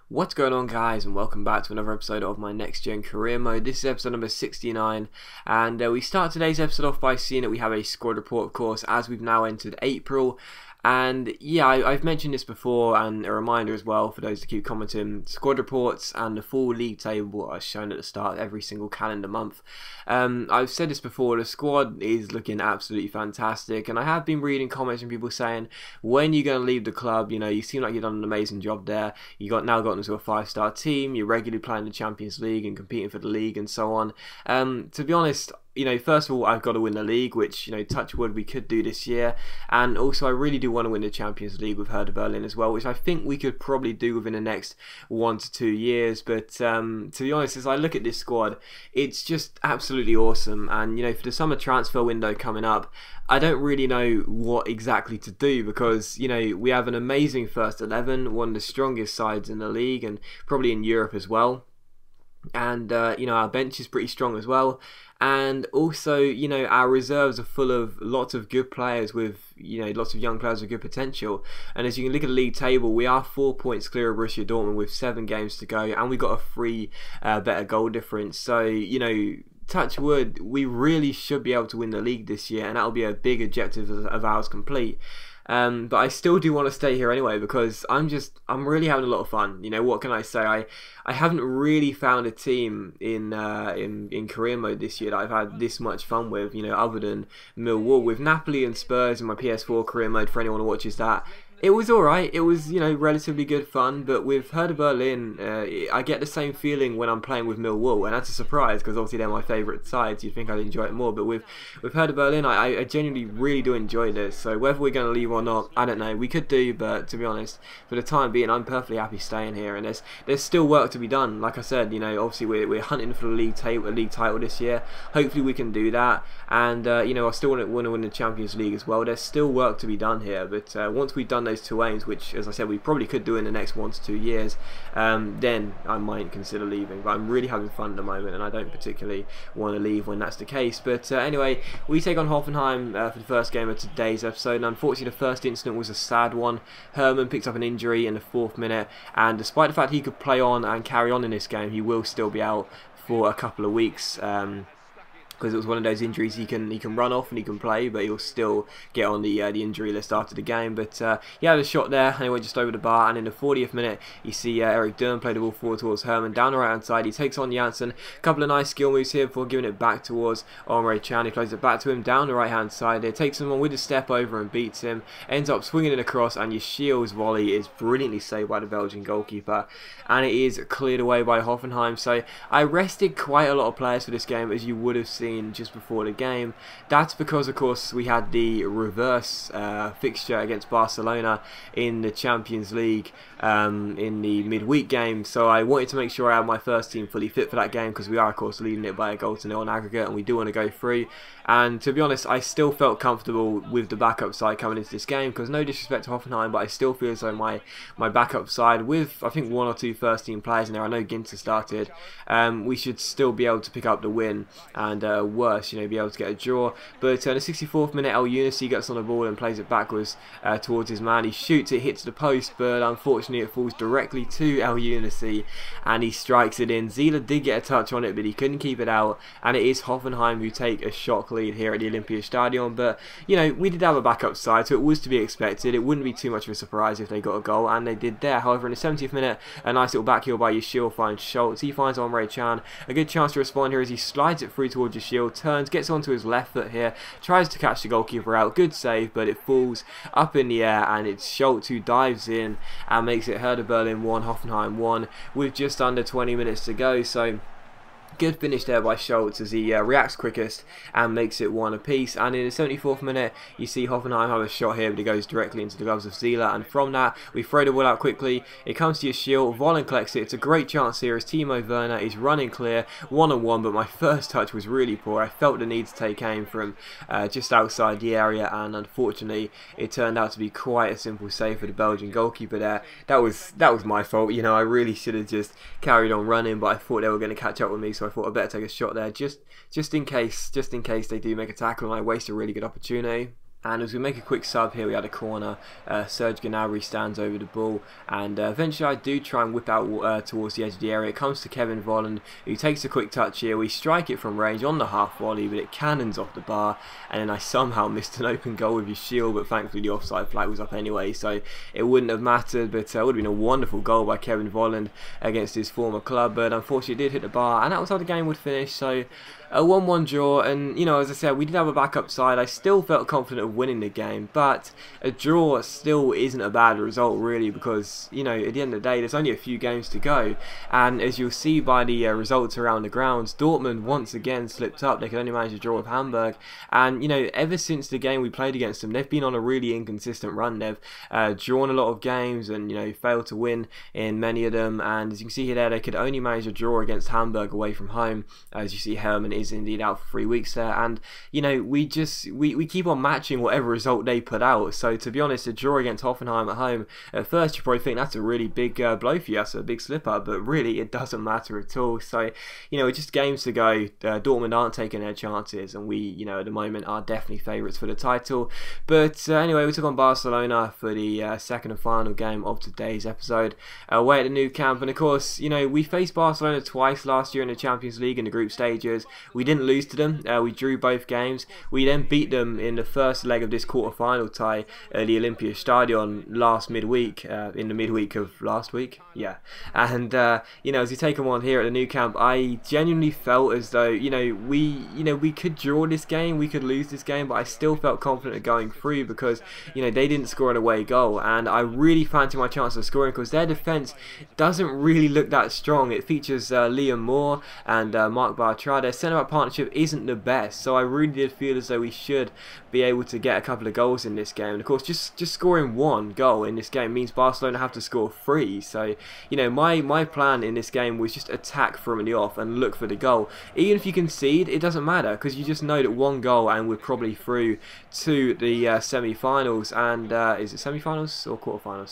What's going on, guys, and welcome back to another episode of my Next Gen Career Mode. This is episode number 69, and we start today's episode off by seeing that we have a squad report, of course, as we've now entered April. And yeah, I've mentioned this before, and a reminder as well for those that keep commenting, squad reports and the full league table are shown at the start of every single calendar month. I've said this before, the squad is looking absolutely fantastic, and I have been reading comments from people saying, when you're going to leave the club, you know, you seem like you've done an amazing job there, now gotten into a 5-star team, you're regularly playing the Champions League and competing for the league and so on. To be honest, you know, first of all, I've got to win the league, which, you know, touch wood, we could do this year. And also, I really do want to win the Champions League with Hertha Berlin as well, which I think we could probably do within the next 1 to 2 years. But to be honest, as I look at this squad, it's just absolutely awesome. And, you know, for the summer transfer window coming up, I don't really know what exactly to do because, you know, we have an amazing first 11, one of the strongest sides in the league and probably in Europe as well. And, you know, our bench is pretty strong as well. And also, you know, our reserves are full of lots of good players with, you know, lots of young players with good potential. And as you can look at the league table, we are 4 points clear of Borussia Dortmund with 7 games to go. And we got a 3 better goal difference. So, you know, touch wood, we really should be able to win the league this year. And that'll be a big objective of ours complete. But I still do want to stay here anyway because I'm really having a lot of fun. You know, what can I say? I haven't really found a team in career mode this year that I've had this much fun with, you know, other than Millwall. With Napoli and Spurs in my PS4 career mode, for anyone who watches that, it was alright, it was, you know, relatively good fun, but with Hertha Berlin, I get the same feeling when I'm playing with Millwall, and that's a surprise, because obviously they're my favourite sides, you'd think I'd enjoy it more, but with Hertha Berlin, I genuinely really do enjoy this, so whether we're going to leave or not, I don't know, we could do, but to be honest, for the time being, I'm perfectly happy staying here, and there's still work to be done, like I said, you know, obviously we're hunting for the league title this year, hopefully we can do that, and, you know, I still want to win the Champions League as well, there's still work to be done here, but once we've done those 2 aims, which, as I said, we probably could do in the next 1 to 2 years, then I might consider leaving. But I'm really having fun at the moment, and I don't particularly want to leave when that's the case. But anyway, we take on Hoffenheim for the first game of today's episode. And unfortunately, the first incident was a sad one. Herman picks up an injury in the 4th minute, and despite the fact he could play on and carry on in this game, he will still be out for a couple of weeks. Because it was one of those injuries he can run off and he can play, but he'll still get on the injury list after the game. But he had a shot there, and he went just over the bar. And in the 40th minute, you see Eric Durm play the ball forward towards Herman down the right hand side. He takes on Janssen. A couple of nice skill moves here before giving it back towards Emre Can. He plays it back to him down the right hand side. He takes him on with a step over and beats him. Ends up swinging it across, and Yashil's volley is brilliantly saved by the Belgian goalkeeper, and it is cleared away by Hoffenheim. So I rested quite a lot of players for this game, as you would have seen just before the game. That's because, of course, we had the reverse fixture against Barcelona in the Champions League in the midweek game, so I wanted to make sure I had my first team fully fit for that game, because we are, of course, leading it by a 1-0 on aggregate, and we do want to go through. And to be honest, I still felt comfortable with the backup side coming into this game, because no disrespect to Hoffenheim, but I still feel as though my backup side, with I think 1 or 2 first team players in there, I know Ginter started, we should still be able to pick up the win, and worse, you know, be able to get a draw. But in the 64th minute, El Younousi gets on the ball and plays it backwards towards his man. He shoots, it hits the post, but unfortunately it falls directly to El Younousi, and he strikes it in. Zila did get a touch on it, but he couldn't keep it out, and it is Hoffenheim who take a shock lead here at the Olympiastadion. But, you know, we did have a backup side, so it was to be expected. It wouldn't be too much of a surprise if they got a goal, and they did there. However, in the 70th minute, a nice little back heel by Yashil finds Schultz. He finds Emre Can. A good chance to respond here as he slides it through towards Yashil, turns, gets onto his left foot here, tries to catch the goalkeeper out. Good save, but it falls up in the air, and it's Schultz who dives in and makes it Hertha Berlin 1, Hoffenheim 1, with just under 20 minutes to go. So good finish there by Schultz as he reacts quickest and makes it 1 apiece. And in the 74th minute, you see Hoffenheim have a shot here, but it goes directly into the gloves of Zila. And from that, we throw the ball out quickly. It comes to Yashil. Vollen collects it. It's a great chance here as Timo Werner is running clear, 1-on-1. But my first touch was really poor. I felt the need to take aim from just outside the area, and unfortunately, it turned out to be quite a simple save for the Belgian goalkeeper there. That was my fault. You know, I really should have just carried on running, but I thought they were going to catch up with me, so I thought I'd better take a shot there just in case they do make a tackle and I waste a really good opportunity. And as we make a quick sub here, we had a corner. Serge Gnabry stands over the ball, and eventually I do try and whip out towards the edge of the area. It comes to Kevin Volland, who takes a quick touch here. We strike it from range on the half volley, but it cannons off the bar, and then I somehow missed an open goal with his shield, but thankfully the offside flag was up anyway, so it wouldn't have mattered. But it would have been a wonderful goal by Kevin Volland against his former club, but unfortunately it did hit the bar, and that was how the game would finish. So a 1-1 draw, and as I said, we did have a backup side. I still felt confident of winning the game, but a draw still isn't a bad result really, because at the end of the day there's only a few games to go, and as you'll see by the results around the grounds, Dortmund once again slipped up. They could only manage to draw with Hamburg, and ever since the game we played against them, they've been on a really inconsistent run. They've drawn a lot of games and failed to win in many of them, and as you can see here, they could only manage a draw against Hamburg away from home. As you see, Hermann is indeed out for 3 weeks there, and we keep on matching whatever result they put out. So to be honest, a draw against Hoffenheim at home, at first you probably think that's a really big blow for you, that's a big slip up, but really it doesn't matter at all. So just games to go. Dortmund aren't taking their chances, and we at the moment are definitely favourites for the title. But anyway, we took on Barcelona for the second and final game of today's episode away at the Nou Camp, and of course we faced Barcelona twice last year in the Champions League in the group stages. We didn't lose to them. We drew both games. We then beat them in the first leg of this quarter-final tie at the Olympiastadion last midweek, in the midweek of last week. Yeah, and as we take them on here at the Nou Camp, I genuinely felt as though we could draw this game, we could lose this game, but I still felt confident of going through because they didn't score an away goal, and I really fancy my chance of scoring because their defence doesn't really look that strong. It features Liam Moore and Marc Bartra. Their centre-back partnership isn't the best, so I really did feel as though we should be able to get a couple of goals in this game. And of course, just scoring 1 goal in this game means Barcelona have to score 3. So my plan in this game was just attack from the off and look for the goal. Even if you concede, it doesn't matter because you just know that 1 goal and we're probably through to the semi-finals. And is it semi-finals or quarter-finals?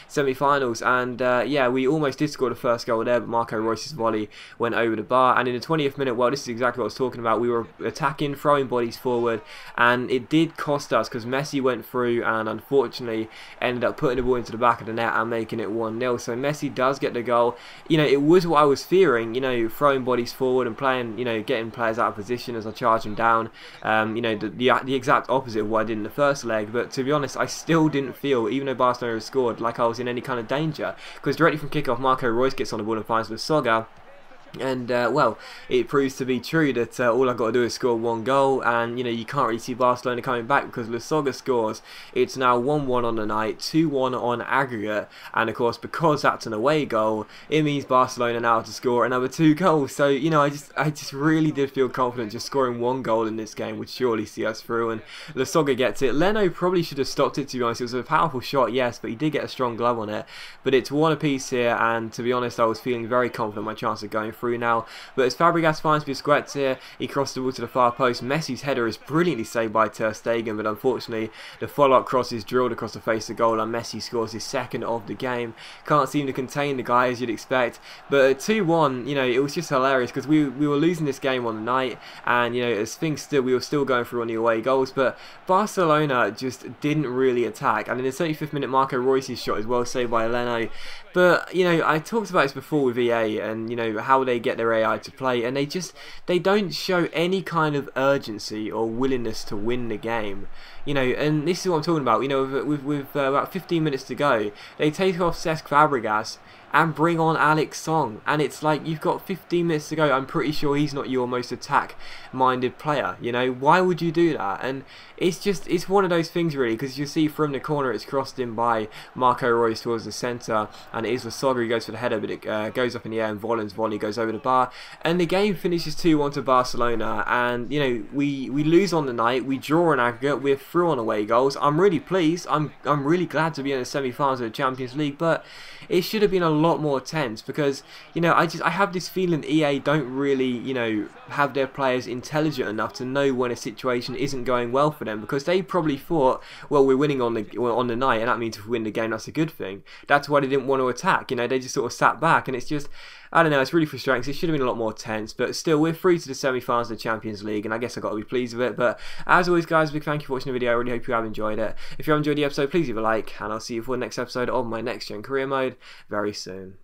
Semi-finals. And yeah, we almost did score the first goal there, but Marco Reus's volley went over the bar. And in the 20th minute, well, this is exactly what I was talking about. We were attacking, throwing bodies forward, and it did cost us because Messi went through and unfortunately ended up putting the ball into the back of the net and making it 1-0. So Messi does get the goal. It was what I was fearing, throwing bodies forward and playing, getting players out of position as I charge them down. The exact opposite of what I did in the first leg. But to be honest, I still didn't feel, even though Barcelona scored, like I was in any kind of danger, because directly from kickoff, Marco Reus gets on the ball and finds Lasogga. And well, it proves to be true that all I've got to do is score 1 goal, and you can't really see Barcelona coming back because Lasogga scores. It's now 1-1 on the night, 2-1 on aggregate, and of course because that's an away goal, it means Barcelona now have to score another 2 goals. So I just really did feel confident just scoring 1 goal in this game would surely see us through, and Lasogga gets it. Leno probably should have stopped it, to be honest. It was a powerful shot, yes, but he did get a strong glove on it. But it's 1 apiece here, and to be honest, I was feeling very confident my chance of going through now. But as Fabregas finds Busquets here, he crossed the ball to the far post. Messi's header is brilliantly saved by Ter Stegen, but unfortunately the follow-up cross is drilled across the face of goal, and Messi scores his 2nd of the game. Can't seem to contain the guy as you'd expect. But at 2-1, it was just hilarious because we were losing this game on the night, and as things stood, we were still going through on the away goals, but Barcelona just didn't really attack. And in the 35th minute, Marco Reus's shot is well saved by Leno. But I talked about this before with EA and how they get their AI to play, and they don't show any kind of urgency or willingness to win the game. And this is what I'm talking about. With about 15 minutes to go, they take off Cesc Fabregas and bring on Alex Song, and it's like, you've got 15 minutes to go. I'm pretty sure he's not your most attack-minded player. Why would you do that? And it's one of those things really, because you see from the corner it's crossed in by Marco Reus towards the centre, and it is Lasogga who goes for the header, but it goes up in the air, and Volland's volley goes over the bar, and the game finishes 2-1 to Barcelona. And we lose on the night, we draw an aggregate, we're through on away goals. I'm really pleased. I'm really glad to be in the semi-finals of the Champions League, but it should have been a lot more tense because I have this feeling EA don't really have their players intelligent enough to know when a situation isn't going well for them, because they probably thought, well, we're winning on the night, and that means if we win the game, that's a good thing. That's why they didn't want to attack. They just sort of sat back, and it's just, I don't know, it's really frustrating because it should have been a lot more tense, but still, we're through to the semi-finals of the Champions League, and I guess I've got to be pleased with it. But as always, guys, big thank you for watching the video. I really hope you have enjoyed it. If you have enjoyed the episode, please leave a like, and I'll see you for the next episode of my Next Gen Career Mode very soon.